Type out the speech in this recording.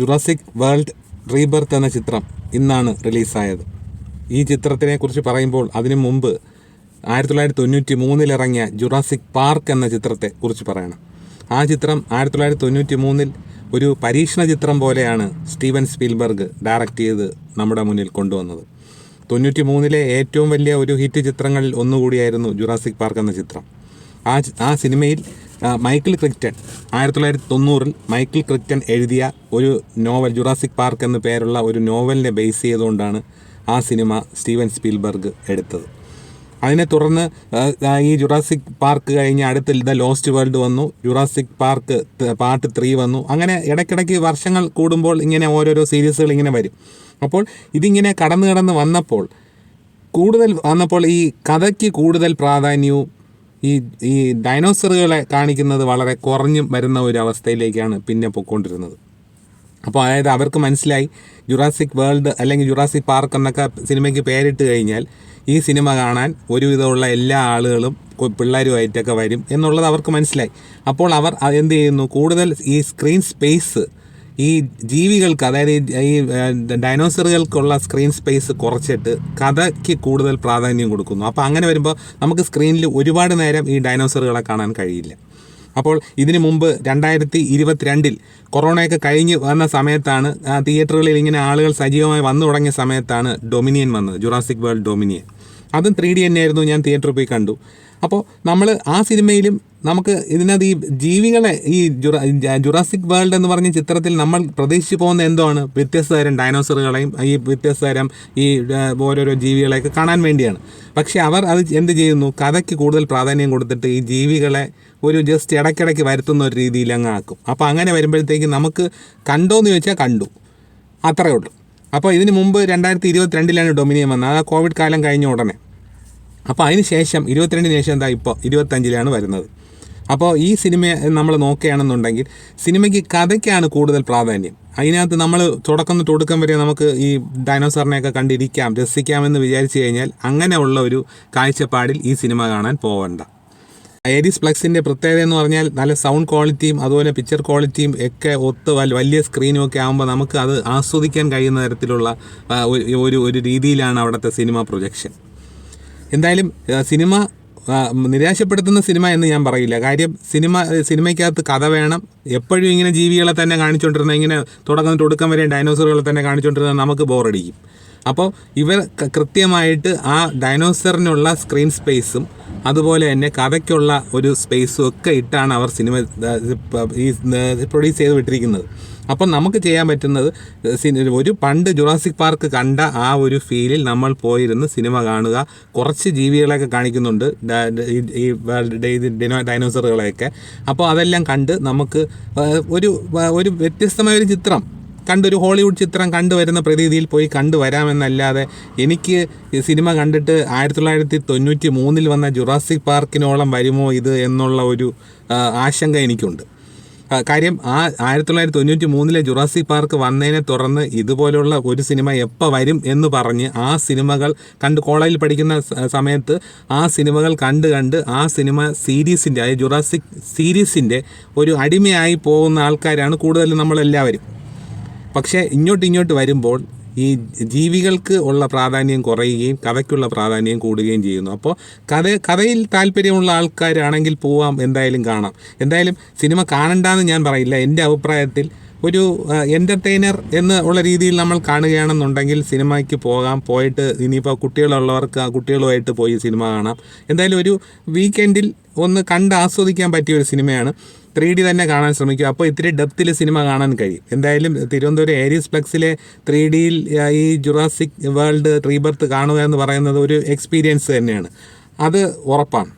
Jurassic world rebirth എന്ന ചിത്രം ഇന്നാണ് റിലീസായത്. ഈ ചിത്രത്തിനെക്കുറിച്ച് പറയുമ്പോൾ അതിനു മുമ്പ് 1993 ഇറങ്ങിയ ജുറാസിക് പാർക്ക് എന്ന ചിത്രത്തെ കുറിച്ച് പറയണം. ആ ചിത്രം 1993 ഒരു പരീക്ഷണ ചിത്രം പോലെയാണ് സ്റ്റീവൻ സ്പീൽബർഗ് ഡയറക്റ്റ് ചെയ്ത് നമ്മുടെ മുന്നിൽ കൊണ്ടുവന്നത്. 93 ഏറ്റവും വലിയ ഒരു ഹിറ്റ് ചിത്രങ്ങളിൽ ഒന്നുകൂടിയായിരുന്നു ജുറാസിക് പാർക്ക് എന്ന ചിത്രം. ആ സിനിമയിൽ മൈക്കിൾ ക്രിക്ടൺ 1990 മൈക്കിൾ ക്രിക്ടൺ എഴുതിയ ഒരു നോവൽ, ജുറാസിക് പാർക്ക് എന്ന പേരുള്ള ഒരു നോവലിനെ ബേസ് ചെയ്തുകൊണ്ടാണ് ആ സിനിമ സ്റ്റീവൻ സ്പീൽബർഗ് എടുത്തത്. അതിനെ തുടർന്ന് ഈ ജുറാസിക് പാർക്ക് കഴിഞ്ഞ് അടുത്ത് ദ ലോസ്റ്റ് വേൾഡ് വന്നു, ജുറാസിക് പാർക്ക് പാർട്ട് 3 വന്നു. അങ്ങനെ ഇടയ്ക്കിടയ്ക്ക് വർഷങ്ങൾ കൂടുമ്പോൾ ഇങ്ങനെ ഓരോരോ സീരീസുകൾ ഇങ്ങനെ വരും. അപ്പോൾ ഇതിങ്ങനെ കടന്ന് വന്നപ്പോൾ ഈ കഥയ്ക്ക് കൂടുതൽ പ്രാധാന്യവും ഈ ഡൈനോസറുകളെ കാണിക്കുന്നത് വളരെ കുറഞ്ഞു വരുന്ന ഒരു അവസ്ഥയിലേക്കാണ് പിന്നെ പൊയ്ക്കൊണ്ടിരുന്നത്. അപ്പോൾ അതായത് അവർക്ക് മനസ്സിലായി ജുറാസിക് വേൾഡ് അല്ലെങ്കിൽ ജുറാസിക് പാർക്ക് എന്നൊക്കെ സിനിമയ്ക്ക് പേരിട്ട് കഴിഞ്ഞാൽ ഈ സിനിമ കാണാൻ ഒരുവിധമുള്ള എല്ലാ ആളുകളും പിള്ളേരുമായിട്ടൊക്കെ വരും എന്നുള്ളത് അവർക്ക് മനസ്സിലായി. അപ്പോൾ അവർ എന്ത് ചെയ്യുന്നു, കൂടുതൽ ഈ സ്ക്രീൻ സ്പേസ് ഈ ജീവികൾക്ക്, അതായത് ഈ ഡൈനോസറുകൾക്കുള്ള സ്ക്രീൻ സ്പേസ് കുറച്ചിട്ട് കഥയ്ക്ക് കൂടുതൽ പ്രാധാന്യം കൊടുക്കുന്നു. അപ്പോൾ അങ്ങനെ വരുമ്പോൾ നമുക്ക് സ്ക്രീനിൽ ഒരുപാട് നേരം ഈ ഡൈനോസറുകളെ കാണാൻ കഴിയില്ല. അപ്പോൾ ഇതിനു മുമ്പ് 2022 കൊറോണയൊക്കെ കഴിഞ്ഞ് വന്ന സമയത്താണ് തിയേറ്ററുകളിൽ ഇങ്ങനെ ആളുകൾ സജീവമായി വന്നു തുടങ്ങിയ സമയത്താണ് ഡൊമിനിയൻ വന്നത്, ജുറാസിക് വേൾഡ് ഡൊമിനിയൻ. അതും 3D തന്നെയായിരുന്നു, ഞാൻ തിയേറ്ററിൽ പോയി കണ്ടു. അപ്പോൾ നമ്മൾ ആ സിനിമയിലും നമുക്ക് ഇതിനകത്ത് ഈ ജീവികളെ, ഈ ജുറാസിക് വേൾഡ് എന്ന് പറഞ്ഞ ചിത്രത്തിൽ നമ്മൾ പ്രതീക്ഷിച്ച് പോകുന്ന എന്താണ്, വ്യത്യസ്ത തരം ഡൈനോസറുകളെയും ഈ വ്യത്യസ്ത തരം ഈ ഓരോരോ ജീവികളെയൊക്കെ കാണാൻ വേണ്ടിയാണ്. പക്ഷേ അവർ അത് എന്ത് ചെയ്യുന്നു, കഥയ്ക്ക് കൂടുതൽ പ്രാധാന്യം കൊടുത്തിട്ട് ഈ ജീവികളെ ഒരു ജസ്റ്റ് ഇടയ്ക്കിടയ്ക്ക് വരുത്തുന്ന ഒരു രീതിയിൽ അങ്ങ് ആക്കും. അപ്പോൾ അങ്ങനെ വരുമ്പോഴത്തേക്ക് നമുക്ക് കണ്ടോയെന്ന് ചോദിച്ചാൽ കണ്ടു, അത്രയേ ഉള്ളൂ. അപ്പോൾ ഇതിന് മുമ്പ് 2022 ഡൊമിനിയൻ വന്നത്, ആ കോവിഡ് കാലം കഴിഞ്ഞ ഉടനെ. അപ്പോൾ അതിന് ശേഷം 22 ശേഷം എന്താ ഇപ്പോൾ 25 വരുന്നത്. അപ്പോൾ ഈ സിനിമ നമ്മൾ നോക്കുകയാണെന്നുണ്ടെങ്കിൽ സിനിമയ്ക്ക് കഥയ്ക്കാണ് കൂടുതൽ പ്രാധാന്യം. അതിനകത്ത് നമ്മൾ തുടക്കം വരെ നമുക്ക് ഈ ഡൈനോസറിനെയൊക്കെ കണ്ടിരിക്കാം, രസിക്കാമെന്ന് വിചാരിച്ചു കഴിഞ്ഞാൽ അങ്ങനെയുള്ള ഒരു കാഴ്ചപ്പാടിൽ ഈ സിനിമ കാണാൻ പോകണ്ട. ഐറിസ് പ്ലക്സിൻ്റെ പ്രത്യേകത എന്ന് പറഞ്ഞാൽ നല്ല സൗണ്ട് ക്വാളിറ്റിയും അതുപോലെ പിക്ചർ ക്വാളിറ്റിയും ഒക്കെ ഒത്ത് വലിയ സ്ക്രീനും ഒക്കെ ആകുമ്പോൾ നമുക്ക് അത് ആസ്വദിക്കാൻ കഴിയുന്ന തരത്തിലുള്ള ഒരു രീതിയിലാണ് അവിടുത്തെ സിനിമ പ്രൊജക്ഷൻ. എന്തായാലും സിനിമ നിരാശപ്പെടുത്തുന്ന സിനിമ എന്ന് ഞാൻ പറയില്ല. കാര്യം സിനിമയ്ക്കകത്ത് കഥ വേണം. എപ്പോഴും ഇങ്ങനെ ജീവികളെ തന്നെ കാണിച്ചുകൊണ്ടിരുന്ന, ഇങ്ങനെ തുടക്കം വരെ ഡൈനോസറുകളെ തന്നെ കാണിച്ചുകൊണ്ടിരുന്ന നമുക്ക് ബോറടിക്കും. അപ്പോൾ ഇവർ കൃത്യമായിട്ട് ആ ഡൈനോസറിനുള്ള സ്ക്രീൻ സ്പേസും അതുപോലെ തന്നെ കഥയ്ക്കുള്ള ഒരു സ്പേസും ഒക്കെ ഇട്ടാണ് അവർ സിനിമ പ്രൊഡ്യൂസ് ചെയ്ത് വിട്ടിരിക്കുന്നത്. അപ്പം നമുക്ക് ചെയ്യാൻ പറ്റുന്നത് ഒരു പണ്ട് ജുറാസിക് പാർക്ക് കണ്ട ആ ഒരു ഫീലിൽ നമ്മൾ പോയിരുന്ന് സിനിമ കാണുക. കുറച്ച് ജീവികളെയൊക്കെ കാണിക്കുന്നുണ്ട്, ഈ ഡൈനോസറുകളെയൊക്കെ. അപ്പോൾ അതെല്ലാം കണ്ട് നമുക്ക് ഒരു വ്യത്യസ്തമായൊരു ചിത്രം കണ്ടൊരു ഹോളിവുഡ് ചിത്രം കണ്ടുവരുന്ന പ്രതീതിയിൽ പോയി കണ്ടുവരാമെന്നല്ലാതെ എനിക്ക് സിനിമ കണ്ടിട്ട് 1993 വന്ന ജുറാസിക് പാർക്കിനോളം വരുമോ ഇത് എന്നുള്ള ഒരു ആശങ്ക എനിക്കുണ്ട്. കാര്യം ആ 1993 ജുറാസിക് പാർക്ക് വന്നതിനെ തുടർന്ന് ഇതുപോലുള്ള ഒരു സിനിമ എപ്പോൾ വരും എന്ന് പറഞ്ഞ് ആ സിനിമകൾ കോളേജിൽ പഠിക്കുന്ന സമയത്ത് ആ സിനിമകൾ കണ്ട് ആ സിനിമ സീരീസിൻ്റെ, അതായത് ജുറാസിക് സീരീസിൻ്റെ ഒരു അടിമയായി പോകുന്ന ആൾക്കാരാണ് കൂടുതലും നമ്മളെല്ലാവരും. പക്ഷേ ഇങ്ങോട്ട് വരുമ്പോൾ ഈ ജീവികൾക്ക് ഉള്ള പ്രാധാന്യം കുറയുകയും കഥയ്ക്കുള്ള പ്രാധാന്യം കൂടുകയും ചെയ്യുന്നു. അപ്പോൾ കഥയിൽ താല്പര്യമുള്ള ആൾക്കാരാണെങ്കിൽ പോവാം, എന്തായാലും കാണാം. എന്തായാലും സിനിമ കാണണ്ടെന്ന് ഞാൻ പറയില്ല. എൻ്റെ അഭിപ്രായത്തിൽ ഒരു എൻ്റർടൈനർ എന്നുള്ള രീതിയിൽ നമ്മൾ കാണുകയാണെന്നുണ്ടെങ്കിൽ സിനിമയ്ക്ക് പോയിട്ട് ഇനിയിപ്പോൾ കുട്ടികളുള്ളവർക്ക് കുട്ടികളുമായിട്ട് പോയി സിനിമ കാണാം. എന്തായാലും ഒരു വീക്കെൻഡിൽ ഒന്ന് കണ്ട് ആസ്വദിക്കാൻ പറ്റിയ ഒരു സിനിമയാണ്. 3D തന്നെ കാണാൻ ശ്രമിക്കുക. അപ്പോൾ ഇത്തിരി ഡെപ്തിൽ സിനിമ കാണാൻ കഴിയും. എന്തായാലും തിരുവനന്തപുരം ഐറിസ് പ്ലക്സിലെ 3Dയിൽ ഈ ജുറാസിക് വേൾഡ് റീബർത്ത് കാണുക എന്ന് പറയുന്നത് ഒരു എക്സ്പീരിയൻസ് തന്നെയാണ്, അത് ഉറപ്പാണ്.